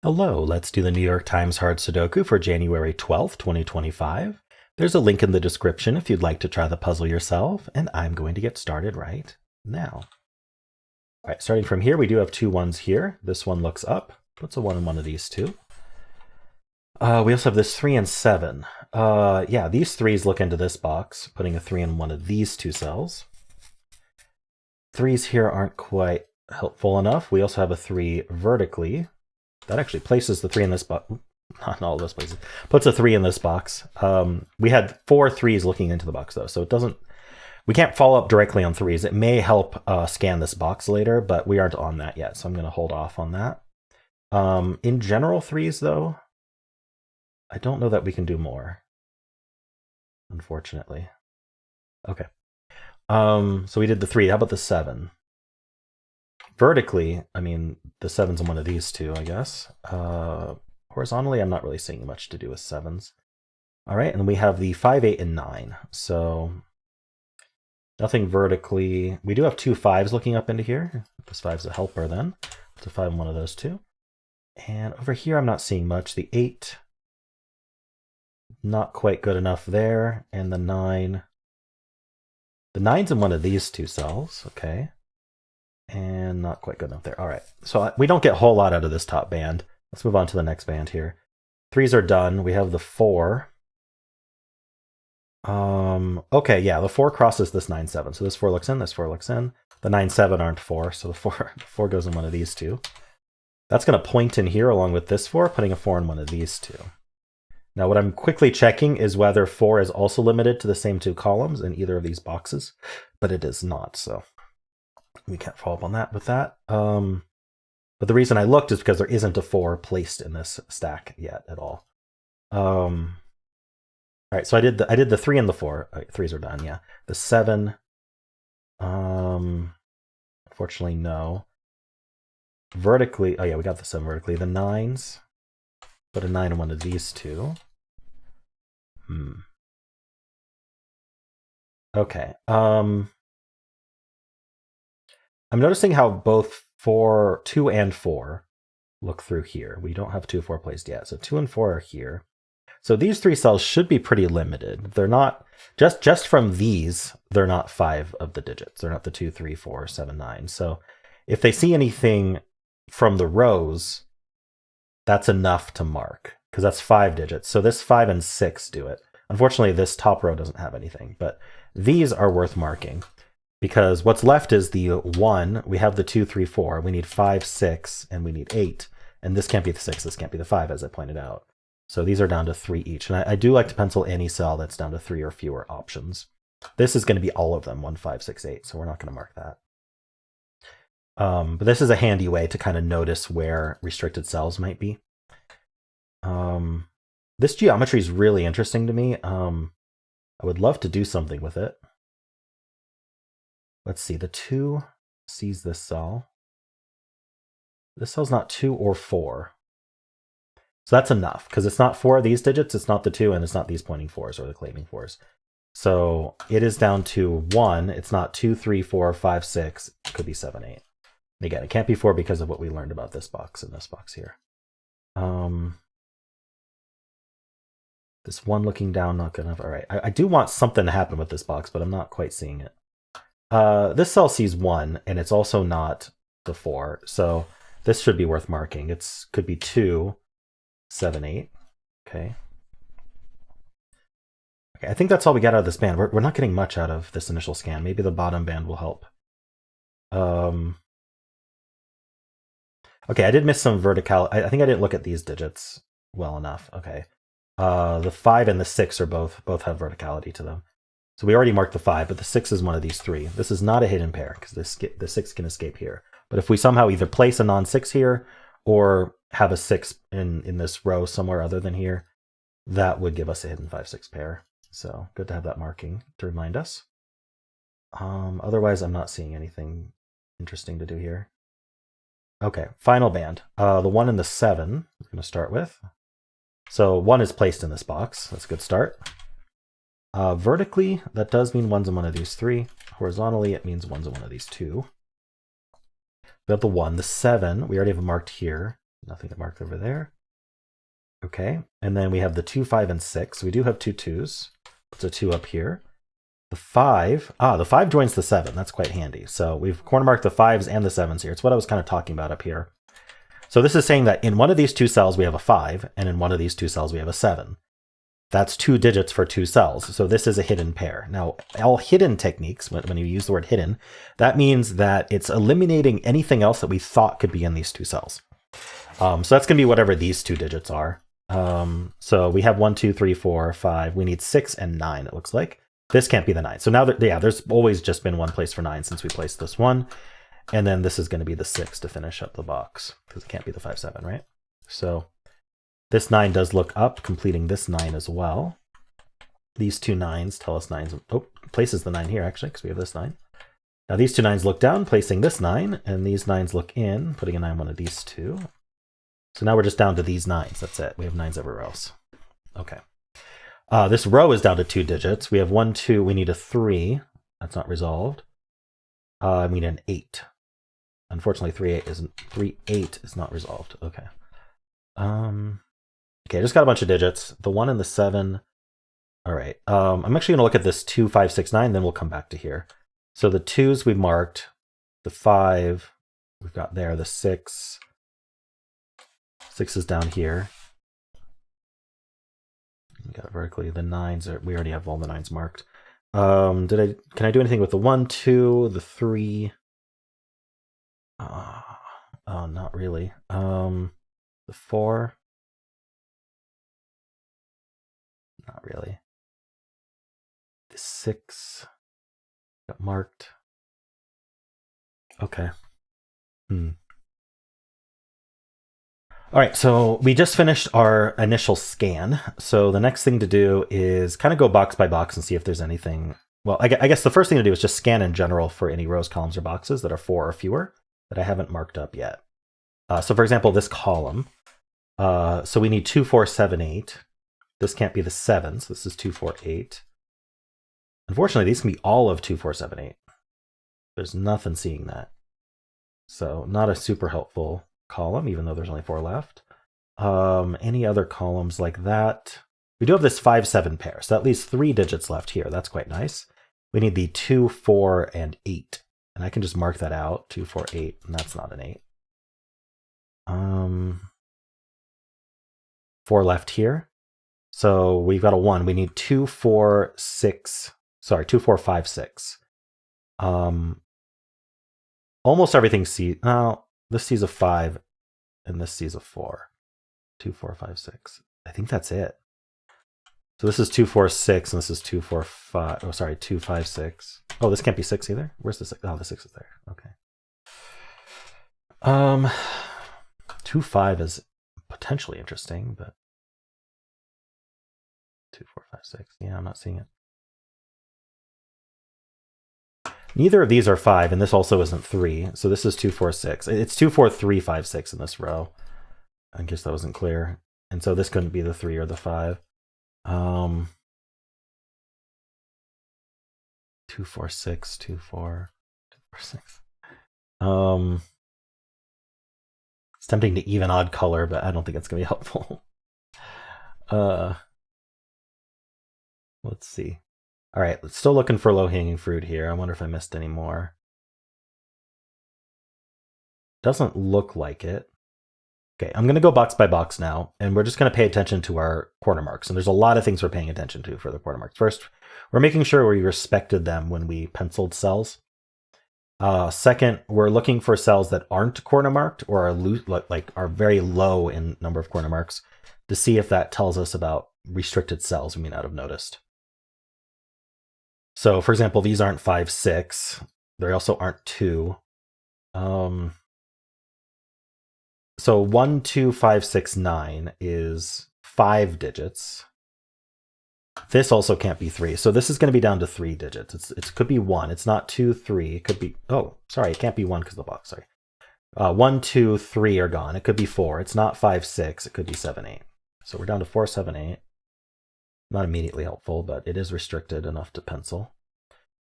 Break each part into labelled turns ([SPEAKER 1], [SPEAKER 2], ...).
[SPEAKER 1] Hello, let's do the New York Times Hard Sudoku for January 12th, 2025. There's a link in the description if you'd like to try the puzzle yourself, and I'm going to get started right now. All right, starting from here, we do have two ones here. This one looks up, puts a 1 in one of these two. We also have this 3 and 7. Yeah, these threes look into this box, putting a 3 in one of these two cells. Threes here aren't quite helpful enough. We also have a 3 vertically. That actually places the 3 in this box. Not in all of those places. Puts a 3 in this box. We had 4 threes looking into the box, though, so it doesn't... We can't follow up directly on threes. It may help scan this box later, but we aren't on that yet, so I'm going to hold off on that. In general, threes, though, I don't know that we can do more, unfortunately. Okay. So we did the 3. How about the 7? Vertically, I mean, the 7's in one of these two, I guess. Horizontally, I'm not really seeing much to do with 7s. All right, and we have the 5, 8, and 9. So nothing vertically. We do have 2 5s looking up into here. This 5's a helper then. It's a 5 in one of those two. And over here, I'm not seeing much. The 8, not quite good enough there. And the 9. The 9's in one of these two cells, okay. And not quite good enough there. All right, so we don't get a whole lot out of this top band. Let's move on to the next band here. 3s are done. We have the 4. Okay, yeah, the 4 crosses this 9, 7. So this 4 looks in, this 4 looks in. The 9, 7 aren't 4, so the 4 goes in one of these two. That's going to point in here along with this 4, putting a 4 in one of these two. Now, what I'm quickly checking is whether 4 is also limited to the same 2 columns in either of these boxes, but it is not, so we can't follow up on that with that. But the reason I looked is because there isn't a 4 placed in this stack yet at all. All right, so I did the 3 and the 4. 3s are done, yeah. The 7, unfortunately, no. Vertically, oh yeah, we got the 7 vertically. The 9s, put a 9 in one of these two. Okay. I'm noticing how both 2 and 4 look through here. We don't have 2, 4 placed yet, so 2 and 4 are here. So these 3 cells should be pretty limited. They're not, just from these, they're not 5 of the digits. They're not the 2, 3, 4, 7, 9. So if they see anything from the rows, that's enough to mark, because that's 5 digits. So this 5 and 6 do it. Unfortunately, this top row doesn't have anything, but these are worth marking, because what's left is the 1. We have the 2, 3, 4. We need 5, 6, and we need 8. And this can't be the 6, this can't be the 5, as I pointed out. So these are down to 3 each. And I do like to pencil any cell that's down to 3 or fewer options. This is going to be all of them, 1, 5, 6, 8, so we're not going to mark that. But this is a handy way to kind of notice where restricted cells might be. This geometry is really interesting to me. I would love to do something with it. Let's see, the 2 sees this cell. This cell's not 2 or 4. So that's enough, because it's not 4 of these digits, it's not the 2, and it's not these pointing 4s or the claiming 4s. So it is down to 1. It's not 2, 3, 4, 5, 6. It could be 7, 8. And again, it can't be 4 because of what we learned about this box and this box here. This 1 looking down, not good enough. All right, I do want something to happen with this box, but I'm not quite seeing it. This cell sees 1, and it's also not the 4. So this should be worth marking. It could be 2, 7, 8. Okay. Okay, I think that's all we got out of this band. We're not getting much out of this initial scan. Maybe the bottom band will help. Okay, I did miss some vertical. I think I didn't look at these digits well enough. Okay. The 5 and the 6 are both have verticality to them. So we already marked the 5, but the 6 is one of these 3. This is not a hidden pair, because the 6 can escape here. But if we somehow either place a non-6 here, or have a 6 in this row somewhere other than here, that would give us a hidden 5, 6 pair. So good to have that marking to remind us. Otherwise, I'm not seeing anything interesting to do here. Okay, final band. The 1 and the 7 we're going to start with. So 1 is placed in this box. That's a good start. Vertically, that does mean 1's in one of these 3. Horizontally, it means 1's in one of these 2. We have the 1. The 7, we already have it marked here. Nothing to mark over there. Okay, and then we have the 2, 5, and 6. We do have 2 2s. Puts a 2 up here. The 5, the 5 joins the 7. That's quite handy. So we've corner marked the 5s and the 7s here. It's what I was kind of talking about up here. So this is saying that in one of these 2 cells we have a 5, and in one of these 2 cells we have a 7. That's 2 digits for 2 cells. So this is a hidden pair. Now, all hidden techniques, when you use the word hidden, that means that it's eliminating anything else that we thought could be in these 2 cells. So that's going to be whatever these 2 digits are. So we have 1, 2, 3, 4, 5. We need 6 and 9, it looks like. This can't be the 9. So now, there's always just been one place for 9 since we placed this one. And then this is going to be the 6 to finish up the box, because it can't be the 5, 7, right? So this 9 does look up, completing this 9 as well. These 2 9s tell us 9s. Oh, places the 9 here, actually, because we have this 9. Now these 2 9s look down, placing this 9, and these 9s look in, putting a 9 on one of these 2. So now we're just down to these 9s. That's it. We have 9s everywhere else. Okay. This row is down to 2 digits. We have 1, 2. We need a 3. That's not resolved. We need an 8. Unfortunately, 3 8 is not resolved. Okay. Okay, I just got a bunch of digits. The 1 and the 7. All right. I'm actually going to look at this 2, 5, 6, 9. Then we'll come back to here. So the 2s we've marked. The 5 we've got there. The 6. 6 is down here. We got it vertically. The 9s we already have all the 9s marked. Can I do anything with the 1, 2, the 3? Oh, not really. The 4. Not really. The 6 got marked. Okay. All right, so we just finished our initial scan. So the next thing to do is kind of go box by box and see if there's anything. Well, I guess the first thing to do is just scan in general for any rows, columns, or boxes that are 4 or fewer that I haven't marked up yet. So for example, this column. So we need 2, 4, 7, 8. This can't be the 7, so this is 2, 4, 8. Unfortunately, these can be all of 2, 4, 7, 8. There's nothing seeing that. So not a super helpful column, even though there's only 4 left. Any other columns like that? We do have this 5, 7 pair, so that leaves 3 digits left here. That's quite nice. We need the 2, 4, and 8. And I can just mark that out, 2, 4, 8, and that's not an 8. 4 left here. So we've got a 1. We need 2, 4, 6. Sorry, 2, 4, 5, 6. Almost everything sees. No, this sees a 5, and this sees a 4. 2, 4, 5, 6. I think that's it. So this is 2, 4, 6, and this is 2, 4, 5. Oh, sorry, 2, 5, 6. Oh, this can't be 6 either. Where's the 6? Oh, the 6 is there. Okay. 2, 5 is potentially interesting, but 2, 4, 5, 6. Yeah, I'm not seeing it. Neither of these are 5, and this also isn't 3. So this is 2, 4, 6. It's 2, 4, 3, 5, 6 in this row. I guess that wasn't clear. And so this couldn't be the 3 or the 5. 2, 4, 6, 2, 4, 2, 4, 6. It's tempting to even odd color, but I don't think it's going to be helpful. Let's see. All right, still looking for low-hanging fruit here. I wonder if I missed any more. Doesn't look like it. Okay, I'm going to go box by box now, and we're just going to pay attention to our corner marks. And there's a lot of things we're paying attention to for the corner marks. First, we're making sure we respected them when we penciled cells. Second, we're looking for cells that aren't corner marked or are are very low in number of corner marks to see if that tells us about restricted cells we may not have noticed. So, for example, these aren't 5, 6. They also aren't 2. So 1, 2, 5, 6, 9 is 5 digits. This also can't be 3. So this is going to be down to 3 digits. It could be 1. It's not 2, 3. It could be, oh, sorry, it can't be 1 because of the box, sorry. 1, 2, 3 are gone. It could be 4. It's not 5, 6. It could be 7, 8. So we're down to 4, 7, 8. Not immediately helpful, but it is restricted enough to pencil.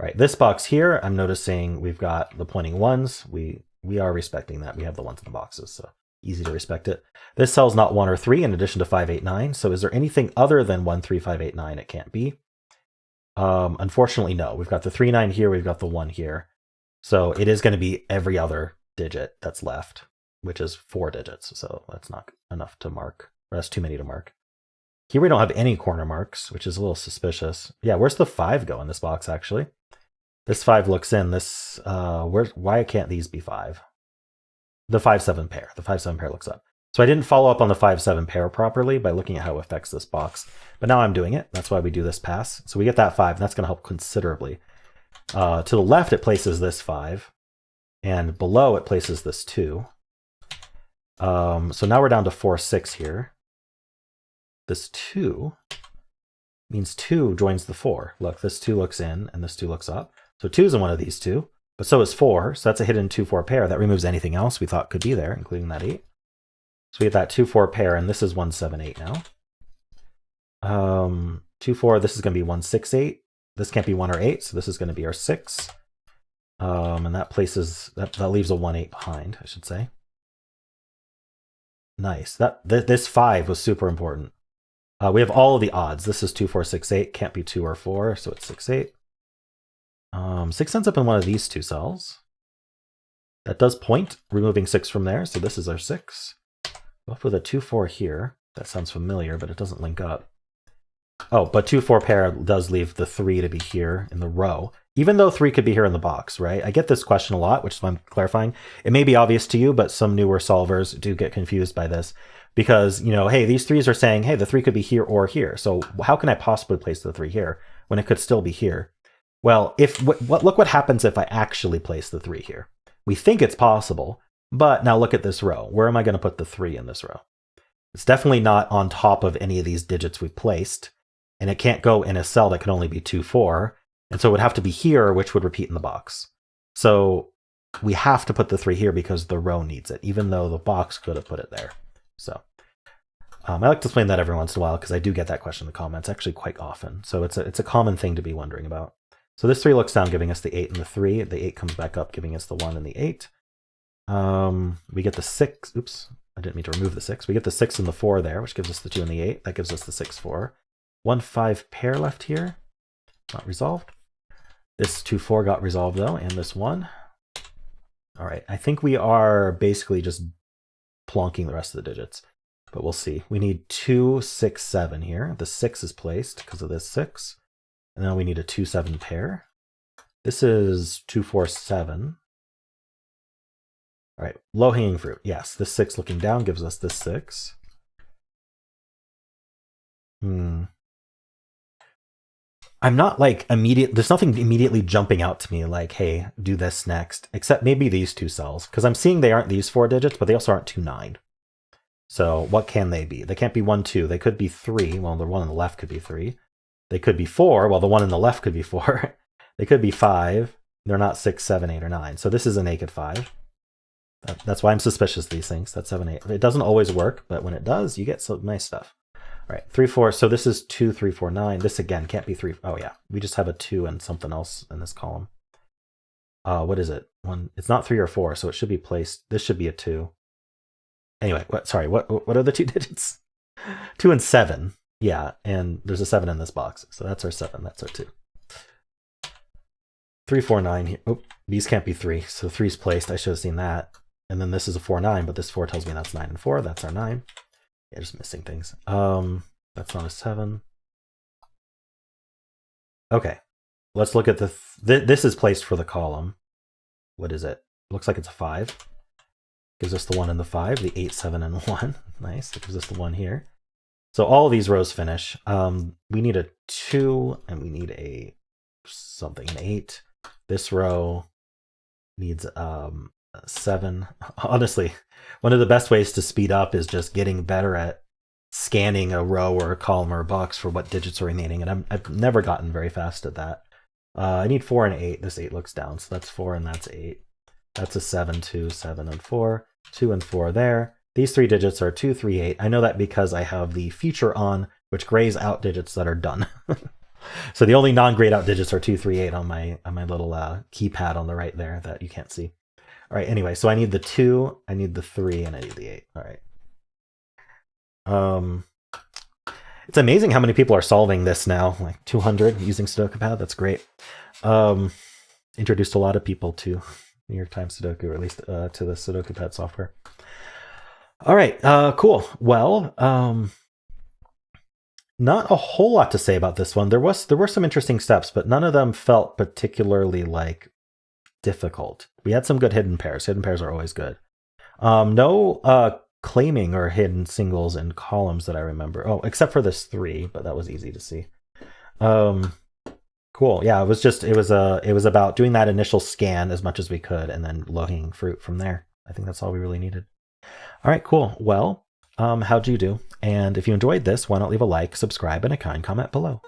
[SPEAKER 1] All right, this box here, I'm noticing we've got the pointing 1s. We are respecting that. We have the 1s in the boxes. So easy to respect it. This cell's not 1 or 3 in addition to 5, 8, 9. So is there anything other than 1, 3, 5, 8, 9? It can't be. Unfortunately, no. We've got the 3, 9 here. We've got the 1 here. So it is going to be every other digit that's left, which is 4 digits. So that's not enough to mark. That's too many to mark. Here we don't have any corner marks, which is a little suspicious. Yeah, where's the 5 go in this box, actually? This 5 looks in. This why can't these be 5? The 5-7 pair. The 5-7 pair looks up. So I didn't follow up on the 5-7 pair properly by looking at how it affects this box. But now I'm doing it. That's why we do this pass. So we get that 5, and that's going to help considerably. To the left, it places this 5. And below, it places this 2. So now we're down to 4, 6 here. This 2 means 2 joins the 4. Look, this 2 looks in, and this 2 looks up. So 2 is in one of these 2. But so is 4. So that's a hidden 2-4 pair. That removes anything else we thought could be there, including that 8. So we get that 2-4 pair, and this is 1-7-8 now. 2-4, this is going to be 1-6-8. This can't be 1 or 8, so this is going to be our 6. And that places that leaves a 1-8 behind, I should say. Nice. This 5 was super important. We have all of the odds. This is 2-4-6-8. Can't be 2 or 4, so it's 6-8. 6 ends up in one of these 2 cells. That does point, removing 6 from there, so this is our 6. Up with a 2-4 here. That sounds familiar, but it doesn't link up. Oh, but 2-4 pair does leave the 3 to be here in the row, even though 3 could be here in the box, right? I get this question a lot, which is why I'm clarifying. It may be obvious to you, but some newer solvers do get confused by this because, you know, hey, these 3s are saying, hey, the 3 could be here or here. So how can I possibly place the 3 here when it could still be here? Well, look what happens if I actually place the 3 here. We think it's possible, but now look at this row. Where am I going to put the 3 in this row? It's definitely not on top of any of these digits we've placed, and it can't go in a cell that can only be 2, 4, and so it would have to be here, which would repeat in the box. So we have to put the 3 here because the row needs it, even though the box could have put it there. So I like to explain that every once in a while because I do get that question in the comments actually quite often. So it's a common thing to be wondering about. So this 3 looks down, giving us the 8 and the 3. The 8 comes back up, giving us the 1 and the 8. We get the 6. Oops, I didn't mean to remove the 6. We get the 6 and the 4 there, which gives us the 2 and the 8. That gives us the 6-4. 1-5 pair left here. Not resolved. This 2-4 got resolved, though, and this 1. All right, I think we are basically just plonking the rest of the digits, but we'll see. We need 2, 6, 7 here. The 6 is placed because of this 6. And then we need a 2-7 pair. This is 2-4-7. All right, low-hanging fruit. Yes, this 6 looking down gives us this 6. I'm not like there's nothing immediately jumping out to me like, hey, do this next, except maybe these 2 cells, because I'm seeing they aren't these 4 digits, but they also aren't 2, 9. So what can they be? They can't be 1, 2. They could be 3. Well, the one on the left could be 3. They could be 4. Well, the one on the left could be 4. They could be 5. They're not 6, 7, 8, or 9. So this is a naked 5. That's why I'm suspicious of these things. That's 7, 8. It doesn't always work, but when it does, you get some nice stuff. All right, 3, 4. So this is 2, 3, 4, 9. This again can't be 3. Oh yeah, we just have a 2 and something else in this column. What is it? It's not 3 or 4, so it should be placed. This should be a 2. Anyway, what are the 2 digits? 2 and 7. Yeah, and there's a 7 in this box, so that's our 7. That's our 2. 3, 4, 9 here. Oh, these can't be 3, so 3's placed. I should have seen that. And then this is a 4, 9, but this 4 tells me that's 9 and 4. That's our 9. Yeah, just missing things. That's not a 7. Okay, let's look at this is placed for the column. What is it? Looks like it's a 5. Gives us the 1 and the 5, the 8, 7, and 1. Nice. It gives us the 1 here. So all of these rows finish. We need a 2, and we need an 8. This row needs 7. Honestly, one of the best ways to speed up is just getting better at scanning a row or a column or a box for what digits are remaining, and I've never gotten very fast at that. I need 4 and 8. This 8 looks down, so that's 4 and that's 8. That's a 7, 2, 7, and 4. 2 and 4 there. These 3 digits are 2, 3, 8. I know that because I have the feature on, which grays out digits that are done. So the only non-grayed out digits are 2, 3, 8 on my little keypad on the right there that you can't see. All right, anyway, so I need the 2, I need the 3, and I need the 8. All right. It's amazing how many people are solving this now, like 200 using SudokuPad. That's great. Introduced a lot of people to New York Times Sudoku, or at least to the SudokuPad software. All right, cool. Well, not a whole lot to say about this one. There were some interesting steps, but none of them felt particularly like difficult. We had some good hidden pairs. Hidden pairs are always good. No claiming or hidden singles and columns that I remember. Oh, except for this 3, but that was easy to see. Cool. Yeah, it was about doing that initial scan as much as we could, and then low-hanging fruit from there. I think that's all we really needed. All right, cool. Well, how'd you do? And if you enjoyed this, why not leave a like, subscribe, and a kind comment below.